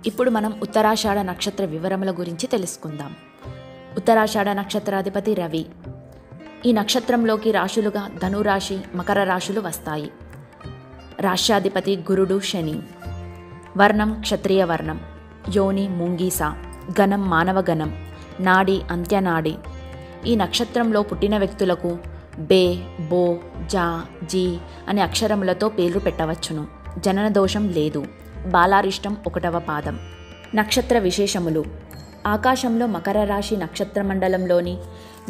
ఇప్పుడు మనం ఉత్తరాషాఢ నక్షత్ర వివరముల గురించి తెలుసుకుందాం. ఉత్తరాషాఢ నక్షత్రాధిపతి రవి. ఈ నక్షత్రంలోకి రాశులుగా ధనురాశి, మకర రాశులు వస్తాయి. రాశ్యాధిపతి గురుడు, శని. వర్ణం క్షత్రియ వర్ణం. యోని ముంగీస. గణం మానవ గణం. నాడి అంత్యనాడి. ఈ నక్షత్రంలో పుట్టిన వ్యక్తులకు బే, బో, జా, జీ అనే అక్షరములతో పేర్లు పెట్టవచ్చును. జనన దోషం లేదు. బాలారిష్టం 1వ పాదం. నక్షత్ర విశేషములు. ఆకాశంలో మకర రాశి నక్షత్ర మండలంలోని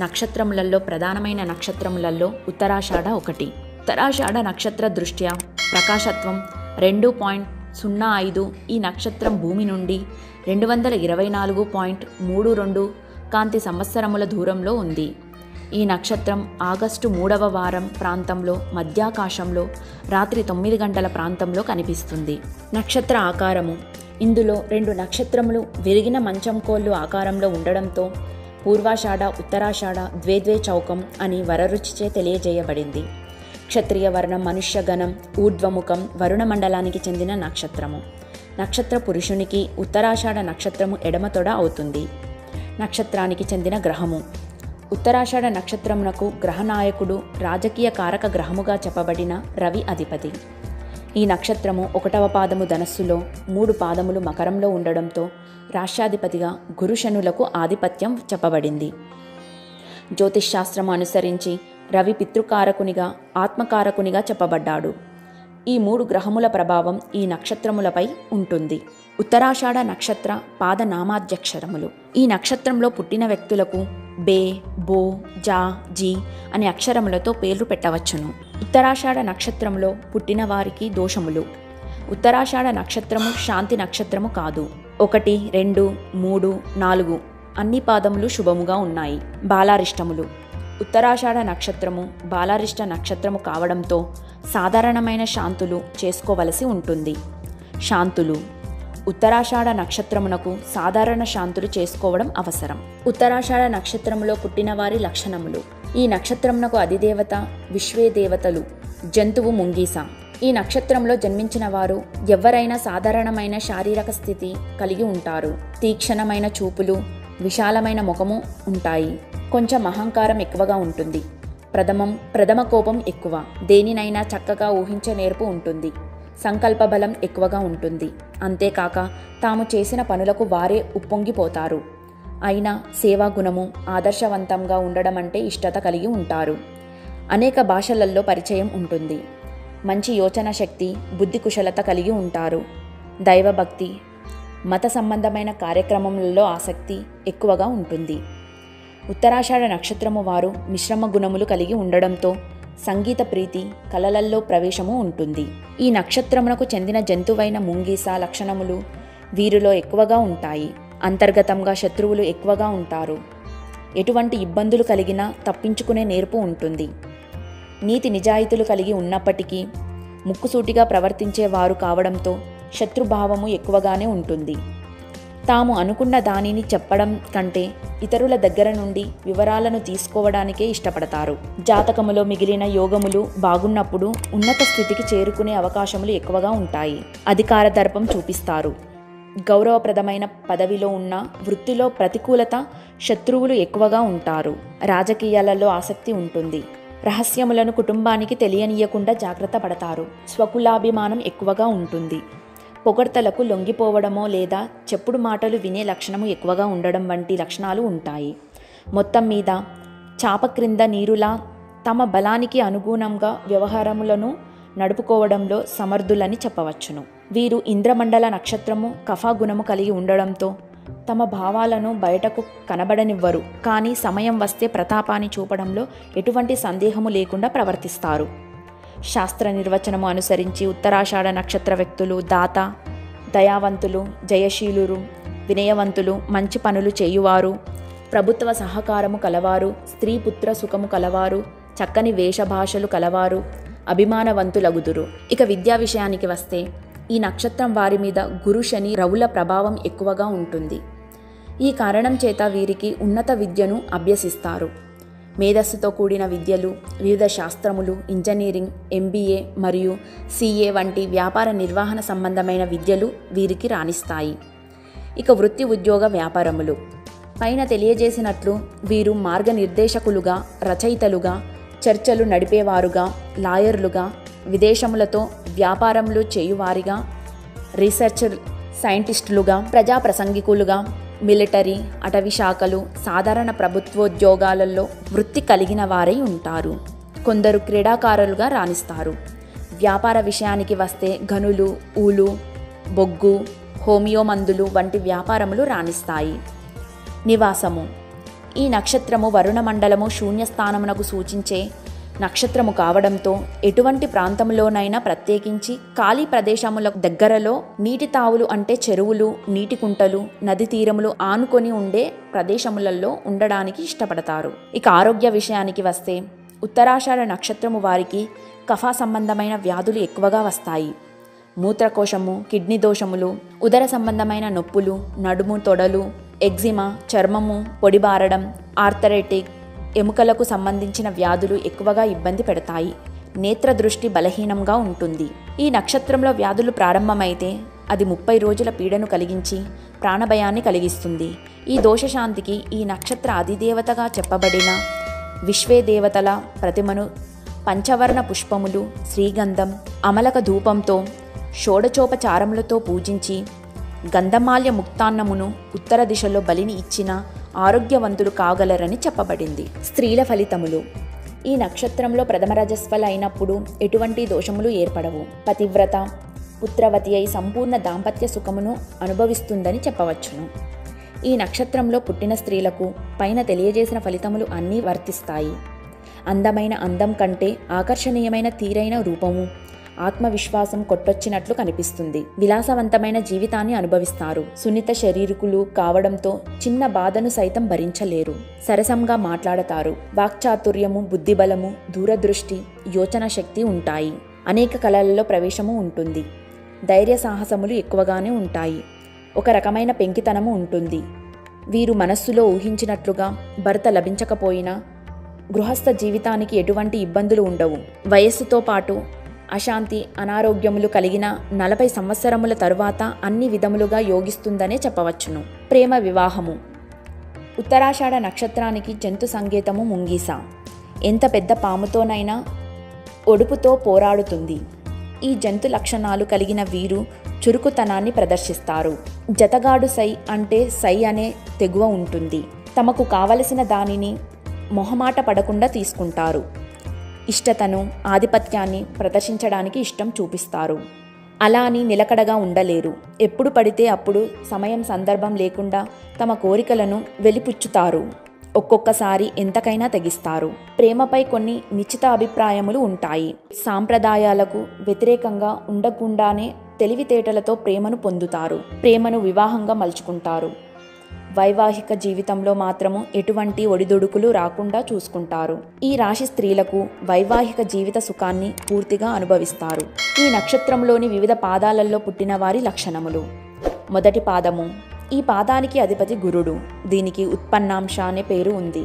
నక్షత్రములలో ప్రధానమైన నక్షత్రములలో ఉత్తరాషాఢ ఒకటి. ఉత్తరాషాఢ నక్షత్ర దృష్ట్యా ప్రకాశత్వం 2.05. ఈ నక్షత్రం భూమి నుండి 224.32 కాంతి సంవత్సరముల దూరంలో ఉంది. ఈ నక్షత్రం ఆగస్టు 3వ వారం ప్రాంతంలో మధ్యాకాశంలో రాత్రి 9 గంటల ప్రాంతంలో కనిపిస్తుంది. నక్షత్ర ఆకారము. ఇందులో 2 నక్షత్రములు విరిగిన మంచం కోళ్ళు ఆకారంలో ఉండడంతో పూర్వాషాఢ, ఉత్తరాషాఢ ద్వే చౌకం అని వరరుచిచే తెలియజేయబడింది. క్షత్రియ వర్ణం, మనుష్యగణం, ఊర్ధ్వముఖం, వరుణ మండలానికి చెందిన నక్షత్రము. నక్షత్ర పురుషునికి ఉత్తరాషాఢ నక్షత్రము ఎడమ తొడ అవుతుంది. నక్షత్రానికి చెందిన గ్రహము. ఉత్తరాషాఢ నక్షత్రమునకు గ్రహనాయకుడు, రాజకీయ కారక గ్రహముగా చెప్పబడిన రవి అధిపతి. ఈ నక్షత్రము 1వ పాదము ధనస్సులో, 3 పాదములు మకరంలో ఉండడంతో రాష్ట్రాధిపతిగా గురుశనులకు ఆధిపత్యం చెప్పబడింది. జ్యోతిష్శాస్త్రము అనుసరించి రవి పితృకారకునిగా, ఆత్మకారకునిగా చెప్పబడ్డాడు. ఈ 3 గ్రహముల ప్రభావం ఈ నక్షత్రములపై ఉంటుంది. ఉత్తరాషాఢ నక్షత్ర పాదనామాధ్యక్షరములు. ఈ నక్షత్రంలో పుట్టిన వ్యక్తులకు బే, బో, జా, జీ అనే అక్షరములతో పేర్లు పెట్టవచ్చును. ఉత్తరాషాఢ నక్షత్రంలో పుట్టిన వారికి దోషములు. ఉత్తరాషాఢ నక్షత్రము శాంతి నక్షత్రము కాదు. 1, 2, 3, 4 అన్ని పాదములు శుభముగా ఉన్నాయి. బాలారిష్టములు. ఉత్తరాషాఢ నక్షత్రము బాలారిష్ట నక్షత్రము కావడంతో సాధారణమైన శాంతులు చేసుకోవలసి ఉంటుంది. శాంతులు. ఉత్తరాషాఢ నక్షత్రమునకు సాధారణ శాంతులు చేసుకోవడం అవసరం. ఉత్తరాషాఢ నక్షత్రములో పుట్టిన వారి లక్షణములు. ఈ నక్షత్రమునకు అధిదేవత విశ్వే దేవతలు. జంతువు ముంగీస. ఈ నక్షత్రంలో జన్మించిన వారు ఎవరైనా సాధారణమైన శారీరక స్థితి కలిగి ఉంటారు. తీక్షణమైన చూపులు, విశాలమైన ముఖము ఉంటాయి. కొంచెం అహంకారం ఎక్కువగా ఉంటుంది. ప్రథమ కోపం ఎక్కువ. దేనినైనా చక్కగా ఊహించే నేర్పు ఉంటుంది. సంకల్ప బలం ఎక్కువగా ఉంటుంది. అంతేకాక తాము చేసిన పనులకు వారే ఉప్పొంగిపోతారు. అయినా సేవాగుణము, ఆదర్శవంతంగా ఉండడం అంటే ఇష్టత కలిగి ఉంటారు. అనేక భాషలలో పరిచయం ఉంటుంది. మంచి యోచన శక్తి, బుద్ధి కుశలత కలిగి ఉంటారు. దైవభక్తి, మత సంబంధమైన కార్యక్రమములలో ఆసక్తి ఎక్కువగా ఉంటుంది. ఉత్తరాషాఢ నక్షత్రము వారు మిశ్రమ గుణములు కలిగి ఉండడంతో సంగీత ప్రీతి, కళలల్లో ప్రవేశము ఉంటుంది. ఈ నక్షత్రమునకు చెందిన జంతువైన ముంగీస లక్షణములు వీరిలో ఎక్కువగా ఉంటాయి. అంతర్గతంగా శత్రువులు ఎక్కువగా ఉంటారు. ఎటువంటి ఇబ్బందులు కలిగినా తప్పించుకునే నేర్పు ఉంటుంది. నీతి నిజాయితీలు కలిగి ఉన్నప్పటికీ ముక్కుసూటిగా ప్రవర్తించేవారు కావడంతో శత్రుభావము ఎక్కువగానే ఉంటుంది. తాము అనుకున్న దానిని చెప్పడం కంటే ఇతరుల దగ్గర నుండి వివరాలను తీసుకోవడానికే ఇష్టపడతారు. జాతకములో మిగిలిన యోగములు బాగున్నప్పుడు ఉన్నత స్థితికి చేరుకునే అవకాశములు ఎక్కువగా ఉంటాయి. అధికార దర్పం చూపిస్తారు. గౌరవప్రదమైన పదవిలో ఉన్న వృత్తిలో ప్రతికూలత, శత్రువులు ఎక్కువగా ఉంటారు. రాజకీయాలలో ఆసక్తి ఉంటుంది. రహస్యములను కుటుంబానికి తెలియనీయకుండా జాగ్రత్త పడతారు. స్వకులాభిమానం ఎక్కువగా ఉంటుంది. పొగడ్తలకు లొంగిపోవడమో లేదా చెప్పుడు మాటలు వినే లక్షణము ఎక్కువగా ఉండడం వంటి లక్షణాలు ఉంటాయి. మొత్తం మీద చాప క్రింద నీరులా తమ బలానికి అనుగుణంగా వ్యవహారములను నడుపుకోవడంలో సమర్థులని చెప్పవచ్చును. వీరు ఇంద్రమండల నక్షత్రము కఫా గుణము కలిగి ఉండడంతో తమ భావాలను బయటకు కనబడనివ్వరు. కానీ సమయం వస్తే ప్రతాపాన్ని చూపడంలో ఎటువంటి సందేహము లేకుండా ప్రవర్తిస్తారు. శాస్త్ర నిర్వచనము అనుసరించి ఉత్తరాషాఢ నక్షత్ర వ్యక్తులు దాత, దయావంతులు, జయశీలురు, వినయవంతులు, మంచి పనులు చేయువారు, ప్రభుత్వ సహకారము కలవారు, స్త్రీ పుత్ర సుఖము కలవారు, చక్కని వేషభాషలు కలవారు, అభిమానవంతులగుదురు. ఇక విద్యా విషయానికి వస్తే ఈ నక్షత్రం వారి మీద గురు, శని, రవుల ప్రభావం ఎక్కువగా ఉంటుంది. ఈ కారణం చేత వీరికి ఉన్నత విద్యను అభ్యసిస్తారు. మేధస్సుతో కూడిన విద్యలు, వివిధ శాస్త్రములు, ఇంజనీరింగ్, MBA మరియు CA వంటి వ్యాపార నిర్వహణ సంబంధమైన విద్యలు వీరికి రాణిస్తాయి. ఇక వృత్తి ఉద్యోగ వ్యాపారములు. పైన తెలియజేసినట్లు వీరు మార్గనిర్దేశకులుగా, రచయితలుగా, చర్చలు నడిపేవారుగా, లాయర్లుగా, విదేశములతో వ్యాపారములు చేయువారిగా, రీసెర్చ్ సైంటిస్టులుగా, ప్రజా ప్రసంగికులుగా, మిలిటరీ, అటవీ శాఖలు, సాధారణ ప్రభుత్వోద్యోగాలలో వృత్తి కలిగిన వారై ఉంటారు. కొందరు క్రీడాకారులుగా రాణిస్తారు. వ్యాపార విషయానికి వస్తే గనులు, ఊలు, బొగ్గు, హోమియో మందులు వంటి వ్యాపారములు రాణిస్తాయి. నివాసము. ఈ నక్షత్రము వరుణమండలము శూన్యస్థానమునకు సూచించే నక్షత్రము కావడంతో ఎటువంటి ప్రాంతంలోనైనా, ప్రత్యేకించి ఖాళీ ప్రదేశముల దగ్గరలో నీటి తావులు అంటే చెరువులు, నీటి కుంటలు, నది తీరములు ఆనుకొని ఉండే ప్రదేశములలో ఉండడానికి ఇష్టపడతారు. ఇక ఆరోగ్య విషయానికి వస్తే ఉత్తరాషాఢ నక్షత్రము వారికి కఫ సంబంధమైన వ్యాధులు ఎక్కువగా వస్తాయి. మూత్రకోశము, కిడ్నీ దోషములు, ఉదర సంబంధమైన నొప్పులు, నడుము, తొడలు, ఎగ్జిమా, చర్మము పొడిబారడం, ఆర్థరైటిక్, ఎముకలకు సంబంధించిన వ్యాధులు ఎక్కువగా ఇబ్బంది పెడతాయి. నేత్ర దృష్టి బలహీనంగా ఉంటుంది. ఈ నక్షత్రంలో వ్యాధులు ప్రారంభమైతే అది 30 రోజుల పీడను కలిగించి ప్రాణభయాన్ని కలిగిస్తుంది. ఈ దోషశాంతికి ఈ నక్షత్ర అధిదేవతగా చెప్పబడిన విశ్వేదేవతల ప్రతిమను పంచవర్ణ పుష్పములు, శ్రీగంధం, అమలక ధూపంతో, షోడచోపచారములతో పూజించి గంధమాల్య ముక్తాన్నమును ఉత్తర దిశలో బలిని ఇచ్చిన ఆరోగ్యవంతులు కాగలరని చెప్పబడింది. స్త్రీల ఫలితములు. ఈ నక్షత్రంలో ప్రథమ రజస్వల అయినప్పుడు ఎటువంటి దోషములు ఏర్పడవు. పతివ్రత, పుత్రవతి అయి సంపూర్ణ దాంపత్య సుఖమును అనుభవిస్తుందని చెప్పవచ్చును. ఈ నక్షత్రంలో పుట్టిన స్త్రీలకు పైన తెలియజేసిన ఫలితములు అన్నీ వర్తిస్తాయి. అందమైన అందం కంటే ఆకర్షణీయమైన తీరైన రూపము, ఆత్మవిశ్వాసం కొట్టొచ్చినట్లు కనిపిస్తుంది. విలాసవంతమైన జీవితాన్ని అనుభవిస్తారు. సున్నిత శరీరకులు కావడంతో చిన్న బాధను సైతం భరించలేరు. సరసంగా మాట్లాడతారు. వాక్చాతుర్యము, బుద్ధిబలము, దూరదృష్టి, యోచన శక్తి ఉంటాయి. అనేక కళలలో ప్రవేశము ఉంటుంది. ధైర్య సాహసములు ఎక్కువగానే ఉంటాయి. ఒక రకమైన పెంకితనము ఉంటుంది. వీరు మనస్సులో ఊహించినట్లుగా భర్త లభించకపోయినా గృహస్థ జీవితానికి ఎటువంటి ఇబ్బందులు ఉండవు. వయస్సుతో పాటు అశాంతి, అనారోగ్యములు కలిగిన 40 సంవత్సరముల తరువాత అన్ని విధములుగా యోగిస్తుందనే చెప్పవచ్చును. ప్రేమ వివాహము. ఉత్తరాషాఢ నక్షత్రానికి జంతు సంకేతము ముంగీస. ఎంత పెద్ద పాముతోనైనా ఒడుపుతో పోరాడుతుంది. ఈ జంతు లక్షణాలు కలిగిన వీరు చురుకుతనాన్ని ప్రదర్శిస్తారు. జతగాడు సై అంటే సై అనే తెగువ ఉంటుంది. తమకు కావలసిన దానిని మొహమాట పడకుండా తీసుకుంటారు. ఇష్టతను, ఆధిపత్యాన్ని ప్రదర్శించడానికి ఇష్టం చూపిస్తారు. అలా అని నిలకడగా ఉండలేరు. ఎప్పుడు పడితే అప్పుడు సమయం సందర్భం లేకుండా తమ కోరికలను వెలిపుచ్చుతారు. ఒక్కొక్కసారి ఎంతకైనా తెగిస్తారు. ప్రేమపై కొన్ని నిశ్చిత అభిప్రాయములు ఉంటాయి. సాంప్రదాయాలకు వ్యతిరేకంగా ఉండకుండానే తెలివితేటలతో ప్రేమను పొందుతారు. ప్రేమను వివాహంగా మలుచుకుంటారు. వైవాహిక జీవితంలో మాత్రము ఎటువంటి ఒడిదుడుకులు రాకుండా చూసుకుంటారు. ఈ రాశి స్త్రీలకు వైవాహిక జీవిత సుఖాన్ని పూర్తిగా అనుభవిస్తారు. ఈ నక్షత్రంలోని వివిధ పాదాలలో పుట్టిన వారి లక్షణములు. మొదటి పాదము. ఈ పాదానికి అధిపతి గురుడు. దీనికి ఉత్పన్నాంశ అనే పేరు ఉంది.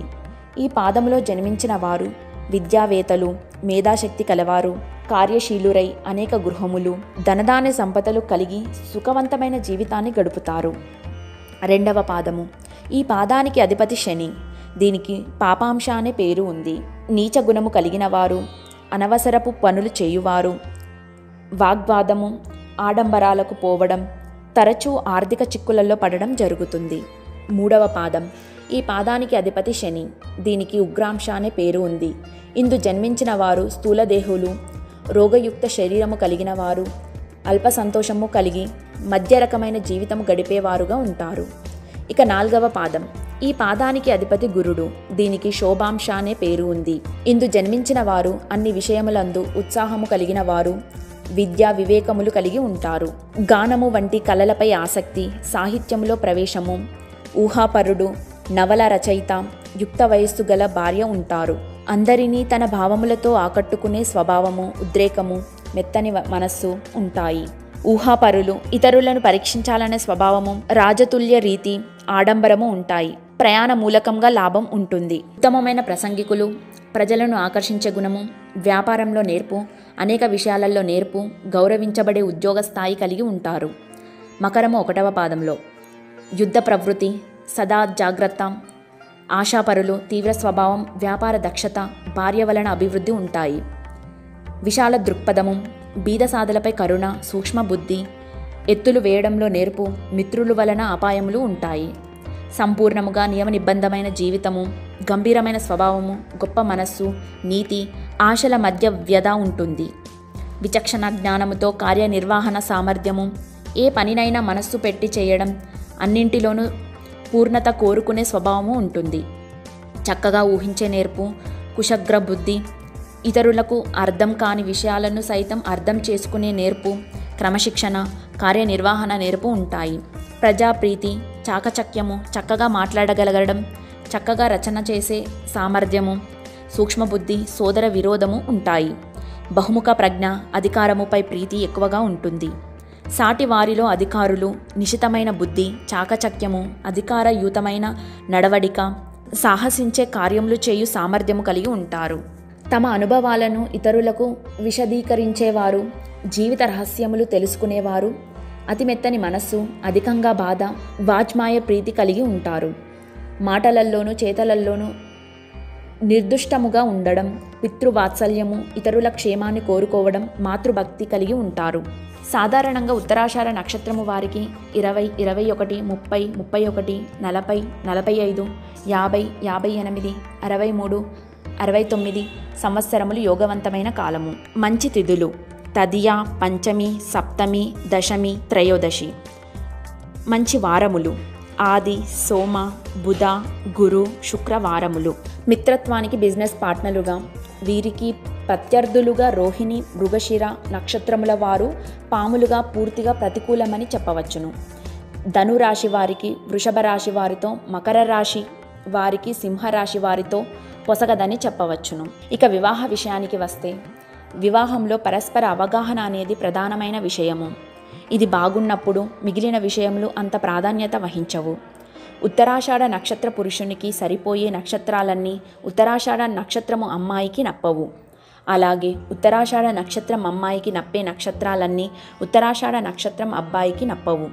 ఈ పాదములో జన్మించిన వారు విద్యావేత్తలు, మేధాశక్తి కలవారు, కార్యశీలురై అనేక గృహములు, ధనధాన్య సంపదలు కలిగి సుఖవంతమైన జీవితాన్ని గడుపుతారు. రెండవ పాదము. ఈ పాదానికి అధిపతి శని. దీనికి పాపాంశ అనే పేరు ఉంది. నీచ గుణము కలిగిన వారు, అనవసరపు పనులు చేయువారు, వాగ్వాదము, ఆడంబరాలకు పోవడం, తరచూ ఆర్థిక చిక్కులలో పడడం జరుగుతుంది. మూడవ పాదం. ఈ పాదానికి అధిపతి శని. దీనికి ఉగ్రాంశ అనే పేరు ఉంది. ఇందు జన్మించిన వారు స్థూలదేహులు, రోగయుక్త శరీరము కలిగిన వారు, అల్ప సంతోషము కలిగి మధ్య రకమైన జీవితం గడిపేవారుగా ఉంటారు. ఇక నాలుగవ పాదం. ఈ పాదానికి అధిపతి గురుడు. దీనికి శోభాంశ అనే పేరు ఉంది. ఇందు జన్మించిన వారు అన్ని విషయములందు ఉత్సాహము కలిగిన వారు, విద్యా వివేకములు కలిగి ఉంటారు. గానము వంటి కళలపై ఆసక్తి, సాహిత్యంలో ప్రవేశము, ఊహాపరుడు, నవల రచయిత, యుక్త వయస్సు గల భార్య ఉంటారు. అందరినీ తన భావములతో ఆకట్టుకునే స్వభావము, ఉద్రేకము, మెత్తని మనస్సు ఉంటాయి. ఊహాపరులు, ఇతరులను పరీక్షించాలనే స్వభావము, రాజతుల్య రీతి, ఆడంబరము ఉంటాయి. ప్రయాణ మూలకంగా లాభం ఉంటుంది. ఉత్తమమైన ప్రసంగికులు, ప్రజలను ఆకర్షించే గుణము, వ్యాపారంలో నేర్పు, అనేక విషయాలలో నేర్పు, గౌరవించబడే ఉద్యోగ స్థాయి కలిగి ఉంటారు. మకరము 1వ పాదంలో. యుద్ధ ప్రవృత్తి, సదా జాగ్రత్త, ఆశాపరులు, తీవ్ర స్వభావం, వ్యాపార దక్షత, భార్య వలన అభివృద్ధి ఉంటాయి. విశాల దృక్పథము, బీద సాధలపై కరుణ, సూక్ష్మ బుద్ధి, ఎత్తులు వేయడంలో నేర్పు, మిత్రుల వలన అపాయములు ఉంటాయి. సంపూర్ణముగా నియమ నిబంధమైన జీవితము, గంభీరమైన స్వభావము, గొప్ప మనస్సు, నీతి, ఆశల మధ్య వ్యధ ఉంటుంది. విచక్షణ జ్ఞానముతో కార్యనిర్వహణ సామర్థ్యము, ఏ పనినైనా మనస్సు పెట్టి చేయడం, అన్నింటిలోనూ పూర్ణత కోరుకునే స్వభావము ఉంటుంది. చక్కగా ఊహించే నేర్పు, కుశగ్ర బుద్ధి, ఇతరులకు అర్థం కాని విషయాలను సైతం అర్థం చేసుకునే నేర్పు, క్రమశిక్షణ, కార్యనిర్వహణ నేర్పు ఉంటాయి. ప్రజాప్రీతి, చాకచక్యము, చక్కగా మాట్లాడగలగడం, చక్కగా రచన చేసే సామర్థ్యము, సూక్ష్మబుద్ధి, సోదర విరోధము ఉంటాయి. బహుముఖ ప్రజ్ఞ, అధికారముపై ప్రీతి ఎక్కువగా ఉంటుంది. సాటి వారిలో అధికారులు నిశితమైన బుద్ధి, చాకచక్యము, అధికారయుతమైన నడవడిక, సాహసించే కార్యములు చేయు సామర్థ్యము కలిగి ఉంటారు. తమ అనుభవాలను ఇతరులకు విశదీకరించేవారు, జీవిత రహస్యములు తెలుసుకునేవారు, అతిమెత్తని మనస్సు, అధికంగా బాధ, వాజ్మాయ ప్రీతి కలిగి ఉంటారు. మాటలల్లోనూ చేతలల్లోనూ నిర్దుష్టముగా ఉండడం, పితృవాత్సల్యము, ఇతరుల క్షేమాన్ని కోరుకోవడం, మాతృభక్తి కలిగి ఉంటారు. సాధారణంగా ఉత్తరాషాఢ నక్షత్రము వారికి 20, 21, 30, 31, 40, 45, 50, 58, 63, 69 సంవత్సరములు యోగవంతమైన కాలము. మంచి తిథులు: తదియ, పంచమి, సప్తమి, దశమి, త్రయోదశి. మంచి వారములు: ఆది, సోమ, బుధ, గురు, శుక్రవారములు. మిత్రత్వానికి బిజినెస్ పార్ట్నర్లుగా వీరికి ప్రత్యర్థులుగా రోహిణి, మృగశిర నక్షత్రముల వారు పాములుగా పూర్తిగా ప్రతికూలమని చెప్పవచ్చును. ధనురాశి వారికి వృషభ రాశి వారితో, మకర రాశి వారికి సింహరాశి వారితో పొసగదని చెప్పవచ్చును. ఇక వివాహ విషయానికి వస్తే, వివాహంలో పరస్పర అవగాహన అనేది ప్రధానమైన విషయము. ఇది బాగున్నప్పుడు మిగిలిన విషయములు అంత ప్రాధాన్యత వహించవు. ఉత్తరాషాఢ నక్షత్ర పురుషునికి సరిపోయే నక్షత్రాలన్నీ ఉత్తరాషాఢ నక్షత్రము అమ్మాయికి నప్పవు. అలాగే ఉత్తరాషాఢ నక్షత్రం అమ్మాయికి నప్పే నక్షత్రాలన్నీ ఉత్తరాషాఢ నక్షత్రం అబ్బాయికి నప్పవు.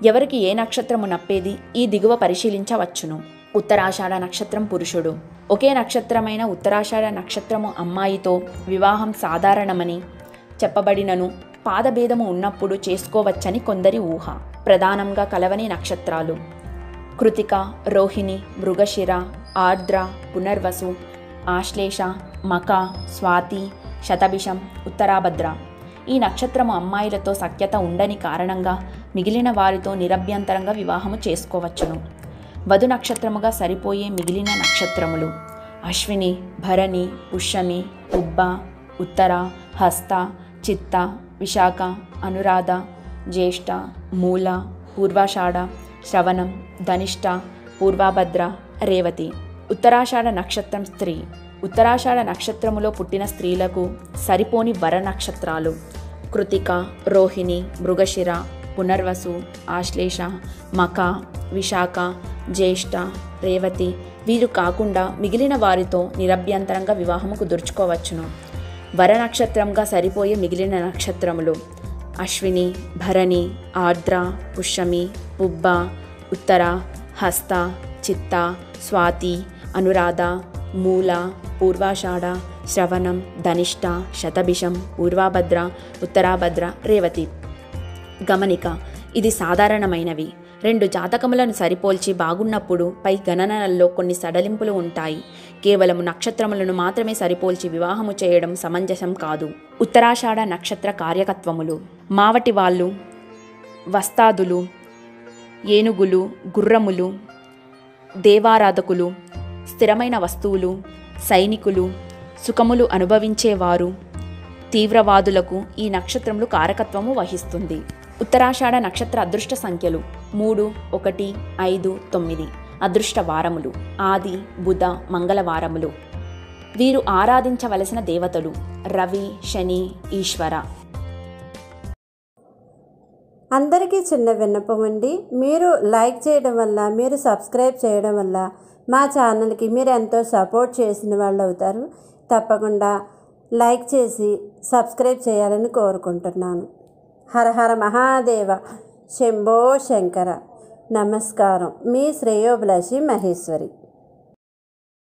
ఎవరికి ఏ నక్షత్రము నప్పేది ఈ దిగువ పరిశీలించవచ్చును. ఉత్తరాషాఢ నక్షత్రం పురుషుడు ఒకే నక్షత్రమైన ఉత్తరాషాఢ నక్షత్రము అమ్మాయితో వివాహం సాధారణమని చెప్పబడినను పాదభేదము ఉన్నప్పుడు చేసుకోవచ్చని కొందరి ఊహ. ప్రధానంగా కలవని నక్షత్రాలు: కృతిక, రోహిణి, మృగశిర, ఆర్ద్ర, పునర్వసు, ఆశ్లేష, మక, స్వాతి, శతభిషం, ఉత్తరాభద్ర. ఈ నక్షత్రము అమ్మాయిలతో సఖ్యత ఉండని కారణంగా మిగిలిన వారితో నిరభ్యంతరంగా వివాహము చేసుకోవచ్చును. వధు నక్షత్రముగా సరిపోయే మిగిలిన నక్షత్రములు: అశ్విని, భరణి, పుష్యమి, పుబ్బ, ఉత్తర, హస్త, చిత్త, విశాఖ, అనురాధ, జ్యేష్ఠ, మూల, పూర్వాషాఢ, శ్రవణం, ధనిష్ట, పూర్వభద్ర, రేవతి. ఉత్తరాషాఢ నక్షత్రం స్త్రీ. ఉత్తరాషాఢ నక్షత్రములో పుట్టిన స్త్రీలకు సరిపోని వర నక్షత్రాలు: కృతిక, రోహిణి, మృగశిర, పునర్వసు, ఆశ్లేష, మక, విశాఖ, జ్యేష్ఠ, రేవతి. వీరు కాకుండా మిగిలిన వారితో నిరభ్యంతరంగా వివాహము కుదుర్చుకోవచ్చును. వర నక్షత్రంగా సరిపోయే మిగిలిన నక్షత్రములు: అశ్విని, భరణి, ఆర్ద్ర, పుష్యమి, పుబ్బ, ఉత్తర, హస్త, చిత్త, స్వాతి, అనురాధ, మూల, పూర్వాషాఢ, శ్రవణం, ధనిష్ట, శతభిషం, పూర్వభద్ర, ఉత్తరాభద్ర, రేవతి. గమనిక: ఇది సాధారణమైనవి. 2 జాతకములను సరిపోల్చి బాగున్నప్పుడు పై గణనలలో కొన్ని సడలింపులు ఉంటాయి. కేవలం నక్షత్రములను మాత్రమే సరిపోల్చి వివాహము చేయడం సమంజసం కాదు. ఉత్తరాషాఢ నక్షత్ర కార్యకత్వములు: మావటి వాళ్ళు, వస్తాదులు, ఏనుగులు, గుర్రములు, దేవారాధకులు, స్థిరమైన వస్తువులు, సైనికులు, సుఖములు అనుభవించేవారు, తీవ్రవాదులకు ఈ నక్షత్రములు కారకత్వము వహిస్తుంది. ఉత్తరాషాఢ నక్షత్ర అదృష్ట సంఖ్యలు: 3, 1, 5, 9. అదృష్ట వారములు: ఆది, బుధ, మంగళవారములు. వీరు ఆరాధించవలసిన దేవతలు: రవి, శని, ఈశ్వర. అందరికీ చిన్న విన్నపం అండి. మీరు లైక్ చేయడం వల్ల, మీరు సబ్స్క్రైబ్ చేయడం వల్ల మా ఛానల్కి మీరు ఎంతో సపోర్ట్ చేసిన వాళ్ళు అవుతారు. తప్పకుండా లైక్ చేసి సబ్స్క్రైబ్ చేయాలని కోరుకుంటున్నాను. హర హర మహాదేవ, శంభో శంకర. నమస్కారం. మీ శ్రేయోభిలాషి మహేశ్వరి.